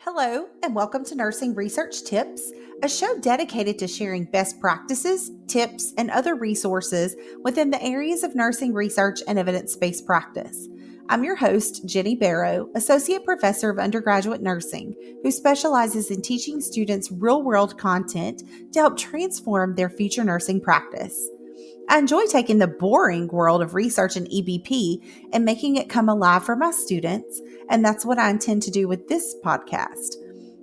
Hello, and welcome to Nursing Research Tips, a show dedicated to sharing best practices, tips, and other resources within the areas of nursing research and evidence-based practice. I'm your host, Jenny Barrow, Associate Professor of Undergraduate Nursing, who specializes in teaching students real-world content to help transform their future nursing practice. I enjoy taking the boring world of research and EBP and making it come alive for my students, and that's what I intend to do with this podcast.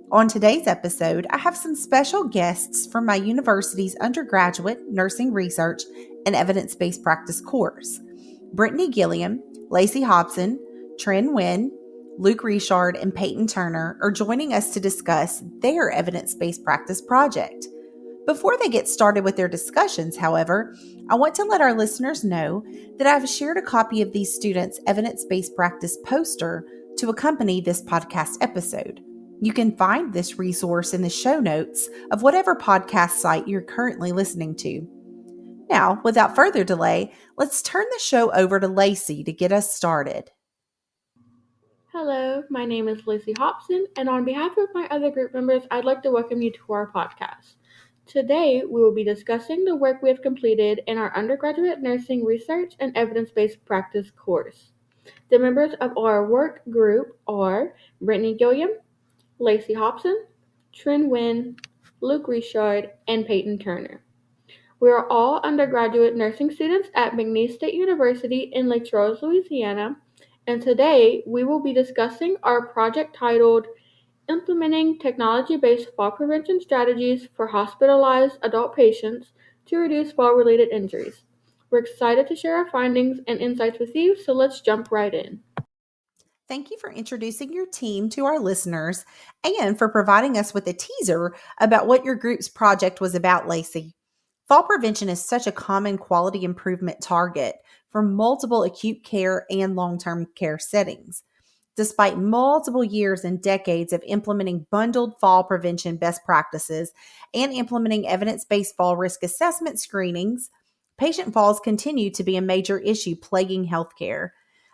On today's episode, I have some special guests from my university's undergraduate nursing research and evidence-based practice course. Brittany Gilliam, Lacie Hobson, Trinh Nguyen, Luke Richard, and Peyton Turner are joining us to discuss their evidence-based practice project. Before they get started with their discussions, however, I want to let our listeners know that I've shared a copy of these students' evidence-based practice poster to accompany this podcast episode. You can find this resource in the show notes of whatever podcast site you're currently listening to. Now, without further delay, let's turn the show over to Lacie to get us started. Hello, my name is Lacie Hobson, and on behalf of my other group members, I'd like to welcome you to our podcast. Today, we will be discussing the work we have completed in our undergraduate nursing research and evidence-based practice course. The members of our work group are Brittany Gilliam, Lacie Hobson, Trinh Nguyen, Luke Richard, and Peyton Turner. We are all undergraduate nursing students at McNeese State University in Lake Charles, Louisiana, and today we will be discussing our project titled Implementing Technology-Based Fall Prevention Strategies for Hospitalized Adult Patients to Reduce Fall-Related Injuries. We're excited to share our findings and insights with you, so let's jump right in. Thank you for introducing your team to our listeners and for providing us with a teaser about what your group's project was about, Lacie. Fall prevention is such a common quality improvement target for multiple acute care and long-term care settings. Despite multiple years and decades of implementing bundled fall prevention best practices and implementing evidence-based fall risk assessment screenings, patient falls continue to be a major issue plaguing healthcare.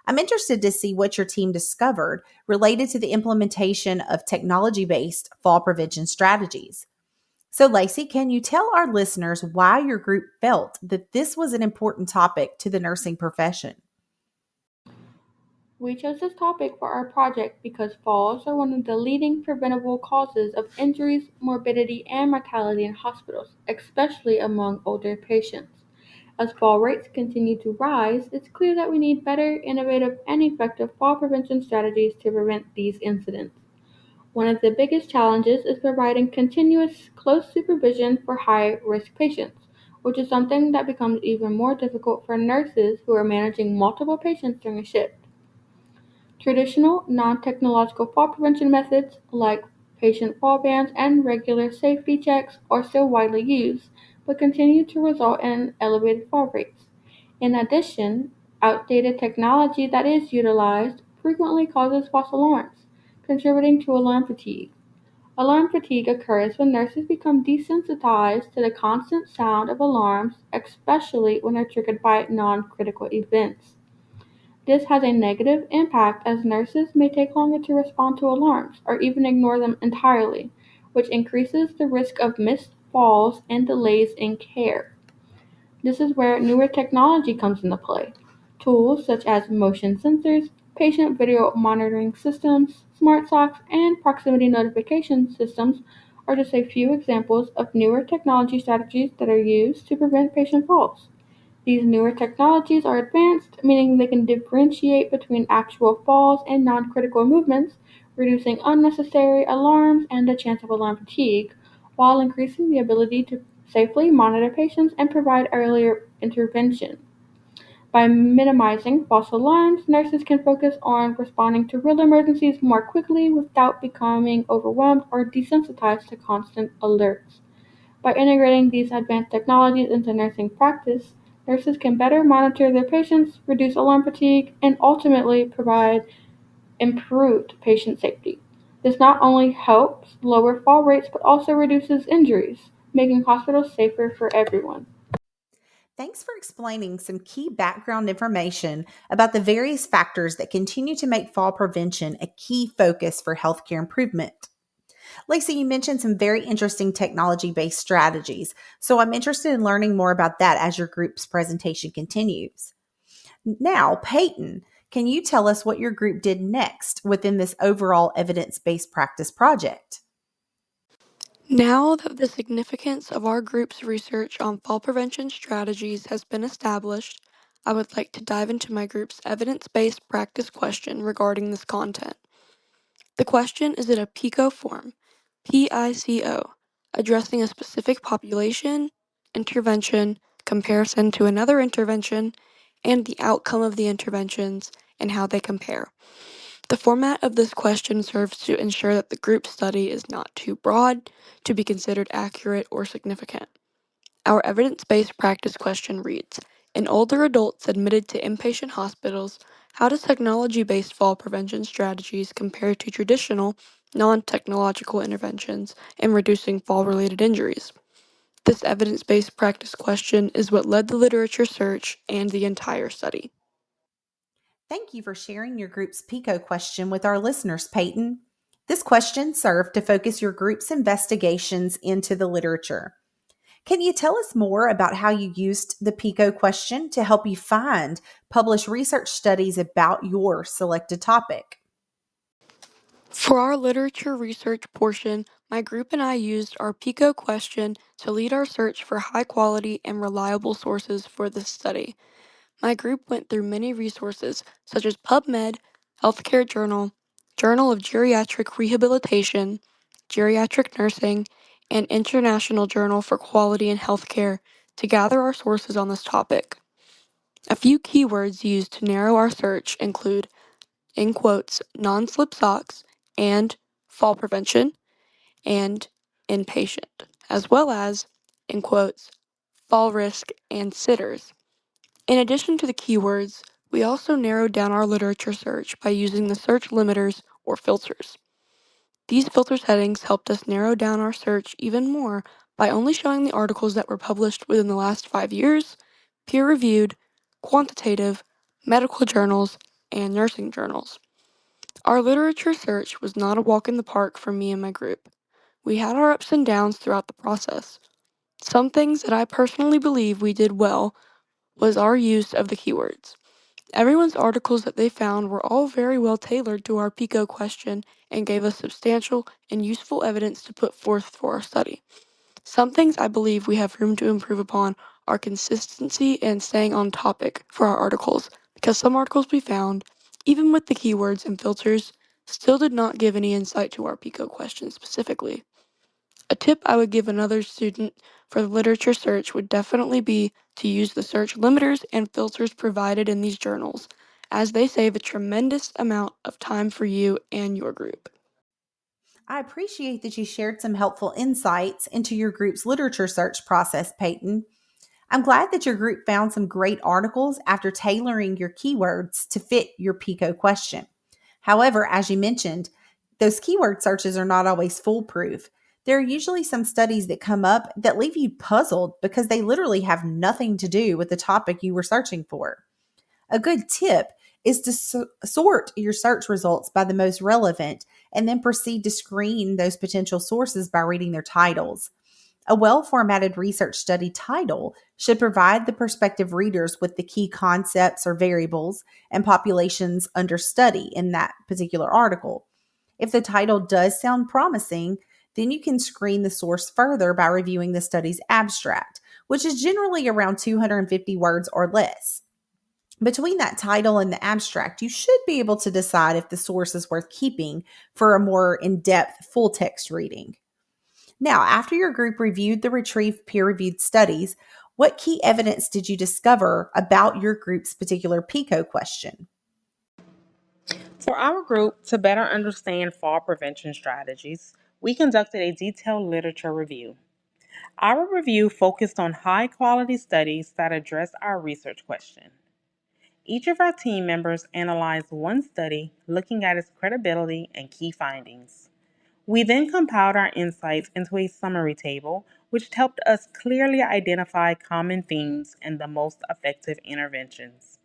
I'm interested to see what your team discovered related to the implementation of technology-based fall prevention strategies. So, Lacie, can you tell our listeners why your group felt that this was an important topic to the nursing profession? We chose this topic for our project because falls are one of the leading preventable causes of injuries, morbidity, and mortality in hospitals, especially among older patients. As fall rates continue to rise, it's clear that we need better, innovative, and effective fall prevention strategies to prevent these incidents. One of the biggest challenges is providing continuous, close supervision for high-risk patients, which is something that becomes even more difficult for nurses who are managing multiple patients during a shift. Traditional, non-technological fall prevention methods like patient fall bans and regular safety checks are still widely used, but continue to result in elevated fall rates. In addition, outdated technology that is utilized frequently causes false alarms, contributing to alarm fatigue. Alarm fatigue occurs when nurses become desensitized to the constant sound of alarms, especially when they're triggered by non-critical events. This has a negative impact as nurses may take longer to respond to alarms or even ignore them entirely, which increases the risk of missed falls and delays in care. This is where newer technology comes into play. Tools such as motion sensors, patient video monitoring systems, smart socks, and proximity notification systems are just a few examples of newer technology strategies that are used to prevent patient falls. These newer technologies are advanced, meaning they can differentiate between actual falls and non-critical movements, reducing unnecessary alarms and the chance of alarm fatigue, while increasing the ability to safely monitor patients and provide earlier intervention. By minimizing false alarms, nurses can focus on responding to real emergencies more quickly without becoming overwhelmed or desensitized to constant alerts. By integrating these advanced technologies into nursing practice, nurses can better monitor their patients, reduce alarm fatigue, and ultimately provide improved patient safety. This not only helps lower fall rates but also reduces injuries, making hospitals safer for everyone. Thanks for explaining some key background information about the various factors that continue to make fall prevention a key focus for healthcare improvement. Lacey, you mentioned some very interesting technology based strategies. So I'm interested in learning more about that as your group's presentation continues. Now, Peyton, can you tell us what your group did next within this overall evidence based practice project? Now that the significance of our group's research on fall prevention strategies has been established, I would like to dive into my group's evidence-based practice question regarding this content. The question is in a PICO form, PICO, addressing a specific population, intervention, comparison to another intervention, and the outcome of the interventions and how they compare. The format of this question serves to ensure that the group study is not too broad to be considered accurate or significant. Our evidence-based practice question reads, in older adults admitted to inpatient hospitals, how does technology-based fall prevention strategies compare to traditional, non-technological interventions in reducing fall-related injuries? This evidence-based practice question is what led the literature search and the entire study. Thank you for sharing your group's PICO question with our listeners, Peyton. This question served to focus your group's investigations into the literature. Can you tell us more about how you used the PICO question to help you find published research studies about your selected topic? For our literature research portion, my group and I used our PICO question to lead our search for high quality and reliable sources for this study. My group went through many resources such as PubMed, Healthcare Journal, Journal of Geriatric Rehabilitation, Geriatric Nursing, and International Journal for Quality in Healthcare to gather our sources on this topic. A few keywords used to narrow our search include, in quotes, non-slip socks and fall prevention and inpatient, as well as, in quotes, fall risk and sitters. In addition to the keywords, we also narrowed down our literature search by using the search limiters or filters. These filter settings helped us narrow down our search even more by only showing the articles that were published within the last 5 years, peer-reviewed, quantitative, medical journals, and nursing journals. Our literature search was not a walk in the park for me and my group. We had our ups and downs throughout the process. Some things that I personally believe we did well was our use of the keywords. Everyone's articles that they found were all very well tailored to our PICO question and gave us substantial and useful evidence to put forth for our study. Some things I believe we have room to improve upon are consistency and staying on topic for our articles, because some articles we found, even with the keywords and filters, still did not give any insight to our PICO question specifically. A tip I would give another student for the literature search would definitely be to use the search limiters and filters provided in these journals, as they save a tremendous amount of time for you and your group. I appreciate that you shared some helpful insights into your group's literature search process, Peyton. I'm glad that your group found some great articles after tailoring your keywords to fit your PICO question. However, as you mentioned, those keyword searches are not always foolproof. There are usually some studies that come up that leave you puzzled because they literally have nothing to do with the topic you were searching for. A good tip is to sort your search results by the most relevant and then proceed to screen those potential sources by reading their titles. A well formatted research study title should provide the prospective readers with the key concepts or variables and populations under study in that particular article. If the title does sound promising, then you can screen the source further by reviewing the study's abstract, which is generally around 250 words or less. Between that title and the abstract, you should be able to decide if the source is worth keeping for a more in depth full text reading. Now, after your group reviewed the retrieved peer reviewed studies, what key evidence did you discover about your group's particular PICO question? For our group, to better understand fall prevention strategies, we conducted a detailed literature review. Our review focused on high quality studies that address our research question. Each of our team members analyzed one study, looking at its credibility and key findings. We then compiled our insights into a summary table, which helped us clearly identify common themes and the most effective interventions.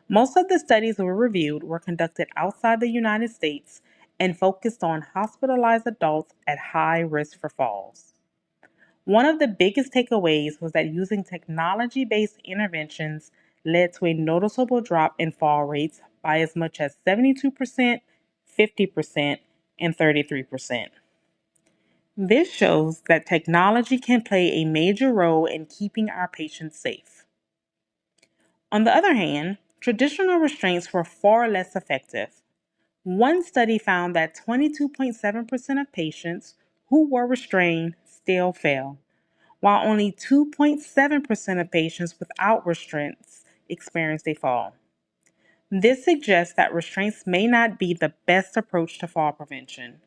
Most of the studies we reviewed were conducted outside the United States and focused on hospitalized adults at high risk for falls. One of the biggest takeaways was that using technology based interventions led to a noticeable drop in fall rates by as much as 72%, 50%, and 33%. This shows that technology can play a major role in keeping our patients safe. On the other hand, traditional restraints were far less effective. One study found that 22.7% of patients who were restrained still fell, while only 2.7% of patients without restraints experienced a fall. This suggests that restraints may not be the best approach to fall prevention.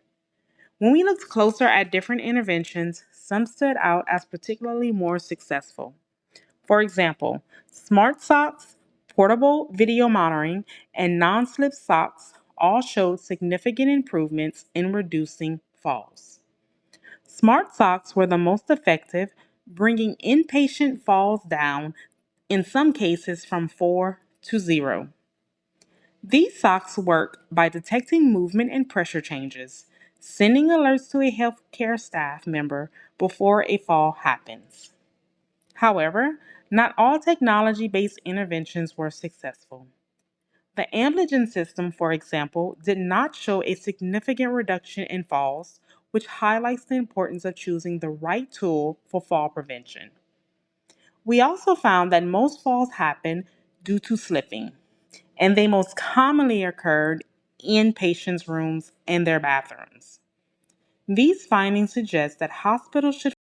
When we looked closer at different interventions, some stood out as particularly more successful. For example, smart socks, portable video monitoring, and non slip socks all showed significant improvements in reducing falls. Smart socks were the most effective, bringing inpatient falls down, in some cases from 4 to 0. These socks work by detecting movement and pressure changes, sending alerts to a healthcare staff member before a fall happens. However, not all technology based interventions were successful. The Ampligen system, for example, did not show a significant reduction in falls, which highlights the importance of choosing the right tool for fall prevention. We also found that most falls happen due to slipping, and they most commonly occurred in patients' rooms and their bathrooms. These findings suggest that hospitals should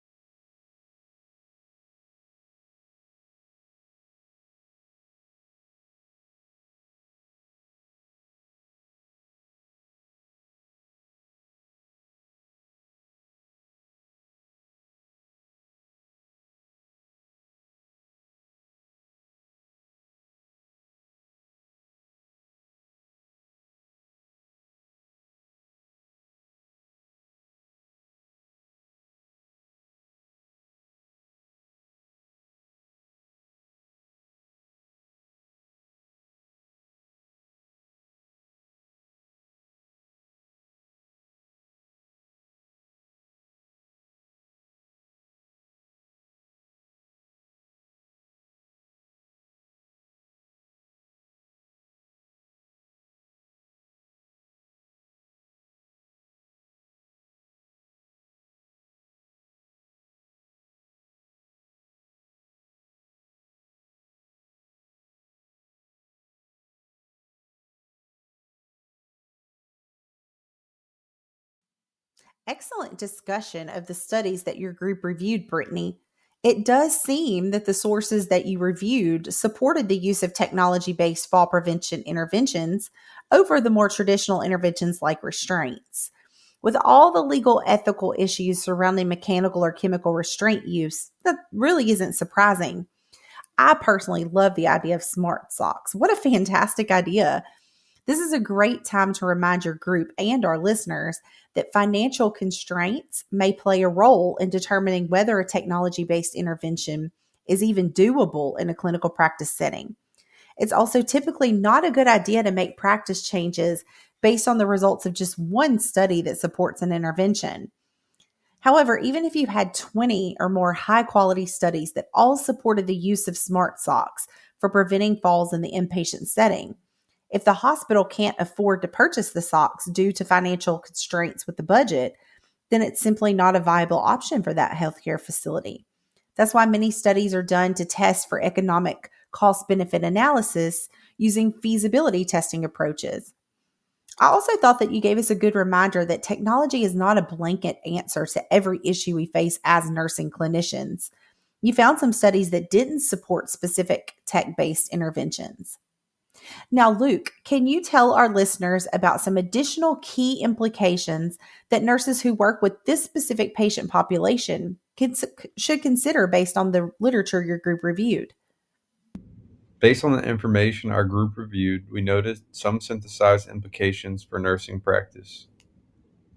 Excellent discussion of the studies that your group reviewed, Brittany. It does seem that the sources that you reviewed supported the use of technology based fall prevention interventions over the more traditional interventions like restraints. With all the legal ethical issues surrounding mechanical or chemical restraint use, that really isn't surprising. I personally love the idea of smart socks. What a fantastic idea! This is a great time to remind your group and our listeners that financial constraints may play a role in determining whether a technology based intervention is even doable in a clinical practice setting. It's also typically not a good idea to make practice changes based on the results of just one study that supports an intervention. However, even if you had 20 or more high quality studies that all supported the use of smart socks for preventing falls in the inpatient setting, if the hospital can't afford to purchase the socks due to financial constraints with the budget, then it's simply not a viable option for that healthcare facility. That's why many studies are done to test for economic cost benefit analysis using feasibility testing approaches. I also thought that you gave us a good reminder that technology is not a blanket answer to every issue we face as nursing clinicians. You found some studies that didn't support specific tech based interventions. Now, Luke, can you tell our listeners about some additional key implications that nurses who work with this specific patient population should consider based on the literature your group reviewed? Based on the information our group reviewed, we noticed some synthesized implications for nursing practice.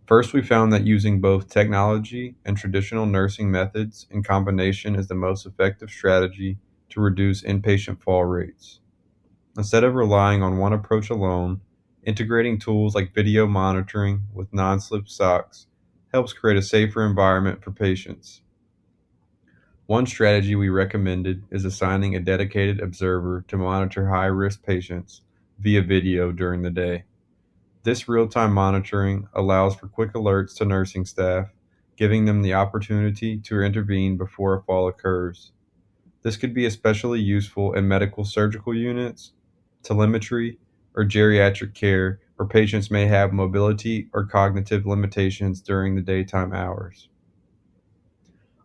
First, we found that using both technology and traditional nursing methods in combination is the most effective strategy to reduce inpatient fall rates. Instead of relying on one approach alone, Integrating tools like video monitoring with non-slip socks helps create a safer environment for patients. One strategy we recommended is assigning a dedicated observer to monitor high-risk patients via video during the day. This real-time monitoring allows for quick alerts to nursing staff, giving them the opportunity to intervene before a fall occurs. This could be especially useful in medical surgical units, telemetry, or geriatric care where patients may have mobility or cognitive limitations during the daytime hours.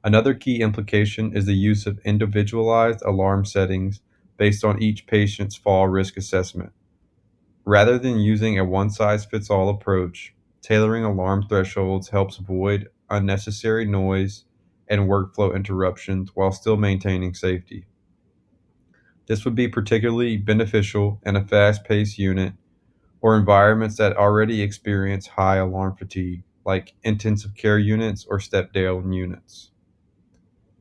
Another key implication is the use of individualized alarm settings based on each patient's fall risk assessment. Rather than using a one-size-fits-all approach, tailoring alarm thresholds helps avoid unnecessary noise and workflow interruptions while still maintaining safety. This would be particularly beneficial in a fast-paced unit or environments that already experience high alarm fatigue, like intensive care units or step-down units.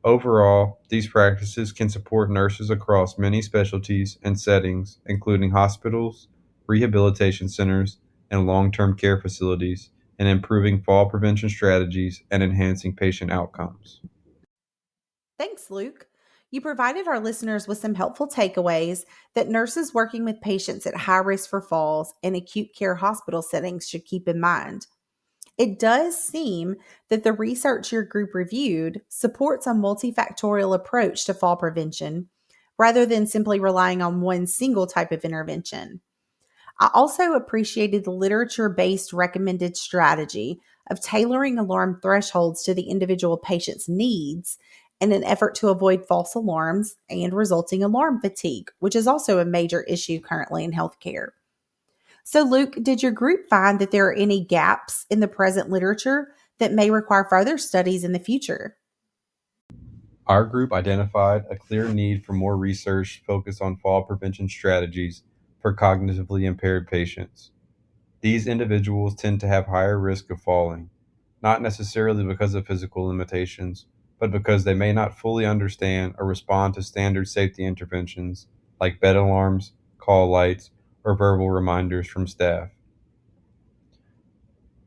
Overall, these practices can support nurses across many specialties and settings, including hospitals, rehabilitation centers, and long-term care facilities, in improving fall prevention strategies and enhancing patient outcomes. Thanks, Luke. You provided our listeners with some helpful takeaways that nurses working with patients at high risk for falls in acute care hospital settings should keep in mind. It does seem that the research your group reviewed supports a multifactorial approach to fall prevention rather than simply relying on one single type of intervention. I also appreciated the literature based recommended strategy of tailoring alarm thresholds to the individual patient's needs in an effort to avoid false alarms and resulting alarm fatigue, which is also a major issue currently in healthcare. So, Luke, did your group find that there are any gaps in the present literature that may require further studies in the future? Our group identified a clear need for more research focused on fall prevention strategies for cognitively impaired patients. These individuals tend to have higher risk of falling, not necessarily because of physical limitations, but because they may not fully understand or respond to standard safety interventions like bed alarms, call lights, or verbal reminders from staff.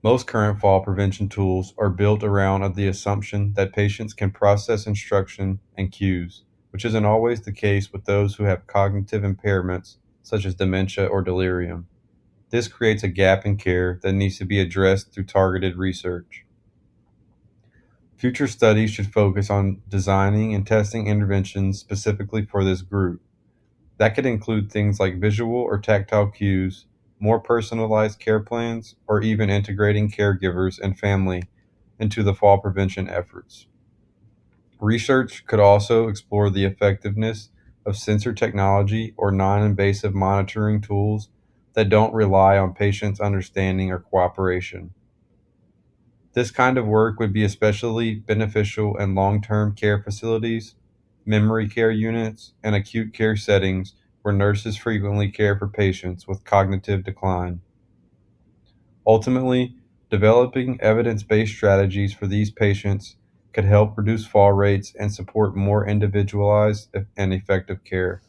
Most current fall prevention tools are built around the assumption that patients can process instruction and cues, which isn't always the case with those who have cognitive impairments such as dementia or delirium. This creates a gap in care that needs to be addressed through targeted research. Future studies should focus on designing and testing interventions specifically for this group. That could include things like visual or tactile cues, more personalized care plans, or even integrating caregivers and family into the fall prevention efforts. Research could also explore the effectiveness of sensor technology or non invasive monitoring tools that don't rely on patients' understanding or cooperation. This kind of work would be especially beneficial in long term care facilities, memory care units, and acute care settings where nurses frequently care for patients with cognitive decline. Ultimately, developing evidence based strategies for these patients could help reduce fall rates and support more individualized and effective care.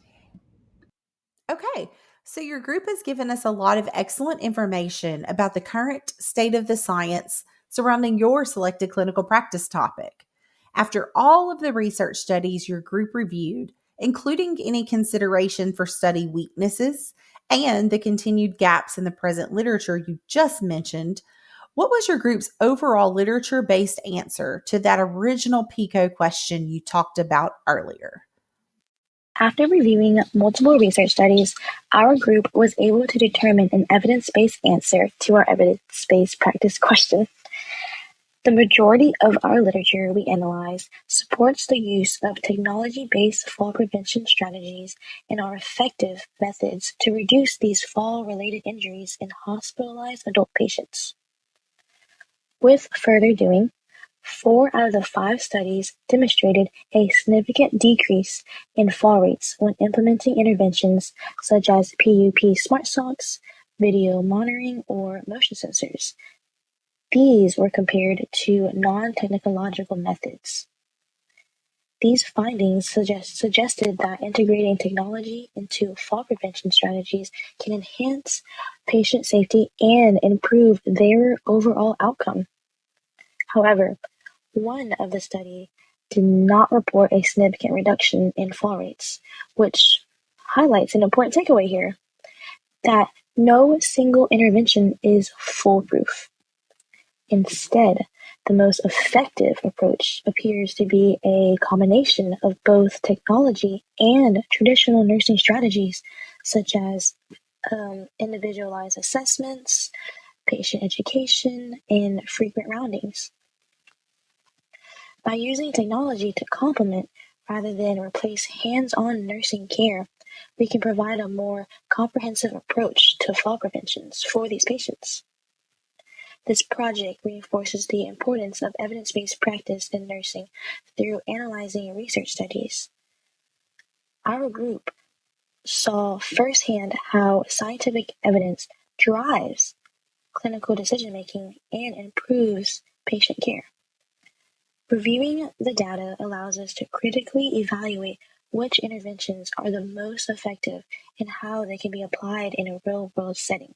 Okay, so your group has given us a lot of excellent information about the current state of the science surrounding your selected clinical practice topic. After all of the research studies your group reviewed, including any consideration for study weaknesses and the continued gaps in the present literature you just mentioned, what was your group's overall literature based answer to that original PICO question you talked about earlier? After reviewing multiple research studies, our group was able to determine an evidence-based answer to our evidence-based practice question. The majority of our literature we analyzed supports the use of technology-based fall prevention strategies and are effective methods to reduce these fall-related injuries in hospitalized adult patients. With further doing, 4 out of the 5 studies demonstrated a significant decrease in fall rates when implementing interventions such as PUP smart socks, video monitoring, or motion sensors. These were compared to non-technological methods. These findings suggested that integrating technology into fall prevention strategies can enhance patient safety and improve their overall outcome. However, one of the study did not report a significant reduction in fall rates, which highlights an important takeaway here, that no single intervention is foolproof. Instead, the most effective approach appears to be a combination of both technology and traditional nursing strategies, such as individualized assessments, patient education, and frequent roundings. By using technology to complement rather than replace hands-on nursing care, we can provide a more comprehensive approach to fall preventions for these patients. This project reinforces the importance of evidence-based practice in nursing through analyzing research studies. Our group saw firsthand how scientific evidence drives clinical decision-making and improves patient care. Reviewing the data allows us to critically evaluate which interventions are the most effective and how they can be applied in a real-world setting.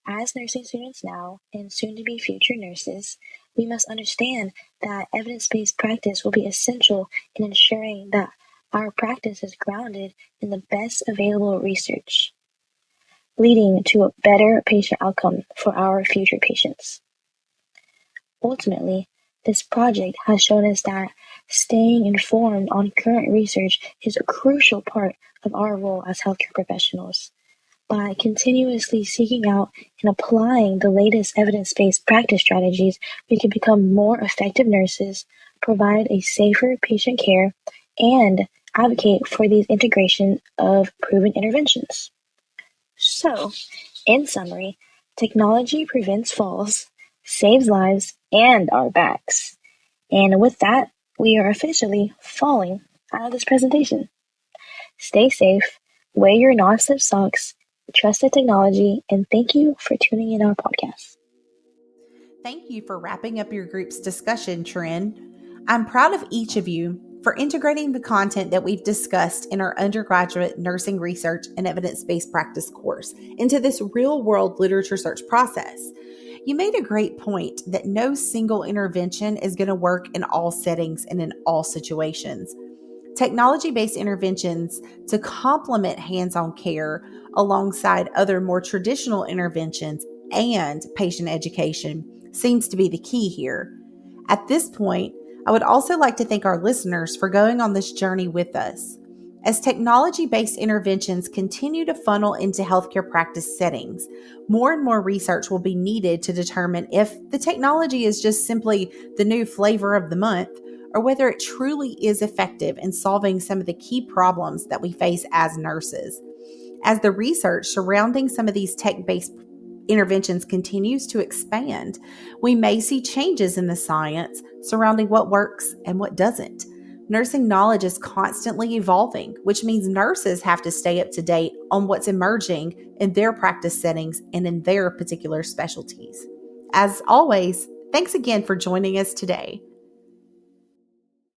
As nursing students now, and soon to be future nurses, we must understand that evidence-based practice will be essential in ensuring that our practice is grounded in the best available research, leading to a better patient outcome for our future patients. Ultimately, this project has shown us that staying informed on current research is a crucial part of our role as healthcare professionals. By continuously seeking out and applying the latest evidence-based practice strategies, we can become more effective nurses, provide a safer patient care, and advocate for the integration of proven interventions. So, in summary, technology prevents falls, saves lives, and our backs. And with that, we are officially falling out of this presentation. Stay safe, wear your non-slip socks, trust the technology, and thank you for tuning in our podcast. Thank you for wrapping up your group's discussion, Trinh. I'm proud of each of you for integrating the content that we've discussed in our undergraduate nursing research and evidence-based practice course into this real-world literature search process. You made a great point that no single intervention is going to work in all settings and in all situations. Technology-based interventions to complement hands-on care alongside other more traditional interventions and patient education seems to be the key here. At this point, I would also like to thank our listeners for going on this journey with us. As technology-based interventions continue to funnel into healthcare practice settings, more and more research will be needed to determine if the technology is just simply the new flavor of the month or whether it truly is effective in solving some of the key problems that we face as nurses. As the research surrounding some of these tech-based interventions continues to expand, we may see changes in the science surrounding what works and what doesn't. Nursing knowledge is constantly evolving, which means nurses have to stay up to date on what's emerging in their practice settings and in their particular specialties. As always, thanks again for joining us today.